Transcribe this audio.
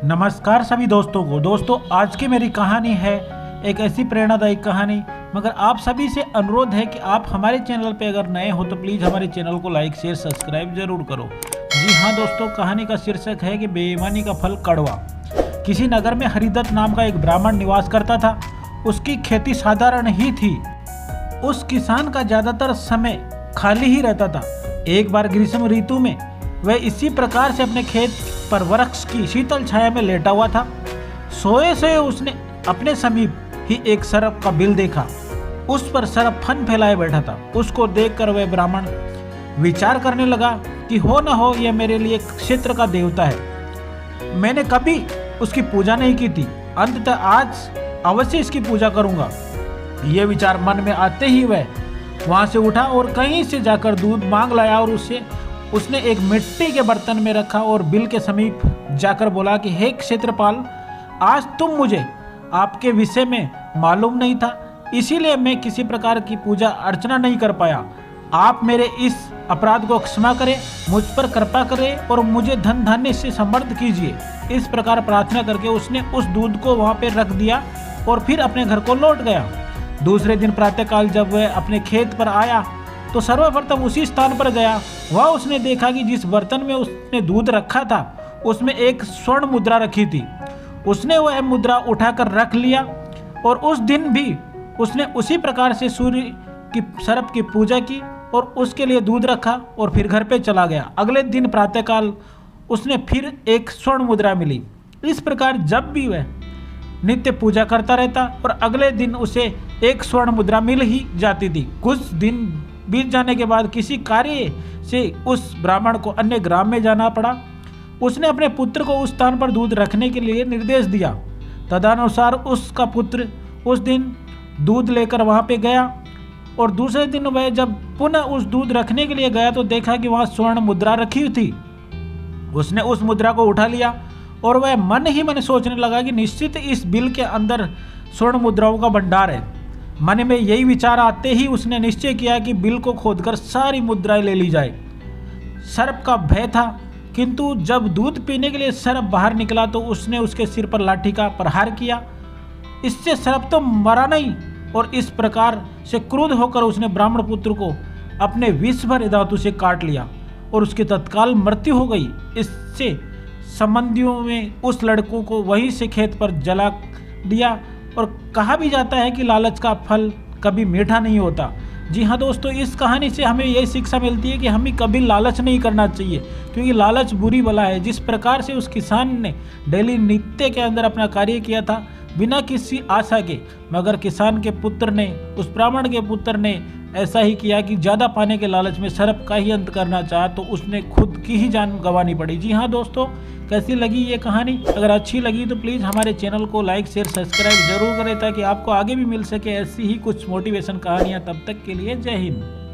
नमस्कार सभी दोस्तों को। दोस्तों आज की मेरी कहानी है एक ऐसी प्रेरणादायी कहानी, मगर आप सभी से अनुरोध है कि आप हमारे चैनल पे अगर नए हो तो प्लीज़ हमारे चैनल को लाइक शेयर सब्सक्राइब जरूर करो। जी हाँ दोस्तों, कहानी का शीर्षक है कि बेईमानी का फल कड़वा। किसी नगर में हरिदत्त नाम का एक ब्राह्मण निवास करता था। उसकी खेती साधारण ही थी। उस किसान का ज़्यादातर समय खाली ही रहता था। एक बार ग्रीष्म ऋतु में वह इसी प्रकार से अपने खेत पर वृक्ष की शीतल छाया में लेटा हुआ था। सोए सोए उसने अपने समीप ही एक सर्प का बिल देखा। उस पर सर्प फन फैलाए बैठा था। उसको देखकर वह ब्राह्मण विचार करने लगा कि हो न हो यह मेरे लिए क्षेत्र का देवता है। मैंने कभी उसकी पूजा नहीं की थी, अंततः आज अवश्य इसकी पूजा करूंगा। यह विचार मन में आते ही वह वहां से उठा और कहीं से जाकर दूध मांग लाया और उसने एक मिट्टी के बर्तन में रखा और बिल के समीप जाकर बोला कि हे क्षेत्रपाल, आज तुम मुझे आपके विषय में मालूम नहीं था, इसीलिए मैं किसी प्रकार की पूजा अर्चना नहीं कर पाया। आप मेरे इस अपराध को क्षमा करें, मुझ पर कृपा करें और मुझे धन धान्य से समृद्ध कीजिए। इस प्रकार प्रार्थना करके उसने उस दूध को वहां पर रख दिया और फिर अपने घर को लौट गया। दूसरे दिन प्रातःकाल जब वह अपने खेत पर आया तो सर्वप्रथम उसी स्थान पर गया। वह उसने देखा कि जिस बर्तन में उसने दूध रखा था उसमें एक स्वर्ण मुद्रा रखी थी। उसने वह मुद्रा उठाकर रख लिया और उस दिन भी उसने उसी प्रकार से सूर्य की सर्प की पूजा की और उसके लिए दूध रखा और फिर घर पे चला गया। अगले दिन प्रातःकाल उसने फिर एक स्वर्ण मुद्रा मिली। इस प्रकार जब भी वह नित्य पूजा करता रहता और अगले दिन उसे एक स्वर्ण मुद्रा मिल ही जाती थी। कुछ दिन बीत जाने के बाद किसी कार्य से उस ब्राह्मण को अन्य ग्राम में जाना पड़ा। उसने अपने पुत्र को उस स्थान पर दूध रखने के लिए निर्देश दिया। तदनुसार उसका पुत्र उस दिन दूध लेकर वहां पे गया और दूसरे दिन वह जब पुनः उस दूध रखने के लिए गया तो देखा कि वहां स्वर्ण मुद्रा रखी थी। उसने उस मुद्रा को उठा लिया और वह मन ही मन सोचने लगा कि निश्चित इस बिल के अंदर स्वर्ण मुद्राओं का भंडार है। मन में यही विचार आते ही उसने निश्चय किया कि बिल को खोदकर सारी मुद्राएं ले ली जाए। सर्प का भय था, किंतु जब दूध पीने के लिए सर्प बाहर निकला तो उसने उसके सिर पर लाठी का प्रहार किया। इससे सर्प तो मरा नहीं और इस प्रकार से क्रुद्ध होकर उसने ब्राह्मण पुत्र को अपने विष भरे दांतों से काट लिया और उसकी तत्काल मृत्यु हो गई। इससे संबंधियों में उस लड़कों को वहीं से खेत पर जला दिया। और कहा भी जाता है कि लालच का फल कभी मीठा नहीं होता। जी हाँ दोस्तों, इस कहानी से हमें यही शिक्षा मिलती है कि हमें कभी लालच नहीं करना चाहिए, क्योंकि लालच बुरी बला है। जिस प्रकार से उस किसान ने डेली नित्य के अंदर अपना कार्य किया था बिना किसी आशा के, मगर किसान के पुत्र ने, उस ब्राह्मण के पुत्र ने ऐसा ही किया कि ज़्यादा पाने के लालच में सर्प का ही अंत करना चाहा तो उसने खुद की ही जान गंवानी पड़ी। जी हाँ दोस्तों, कैसी लगी ये कहानी? अगर अच्छी लगी तो प्लीज़ हमारे चैनल को लाइक शेयर सब्सक्राइब जरूर करें ताकि आपको आगे भी मिल सके ऐसी ही कुछ मोटिवेशन कहानियाँ। तब तक के लिए जय हिंद।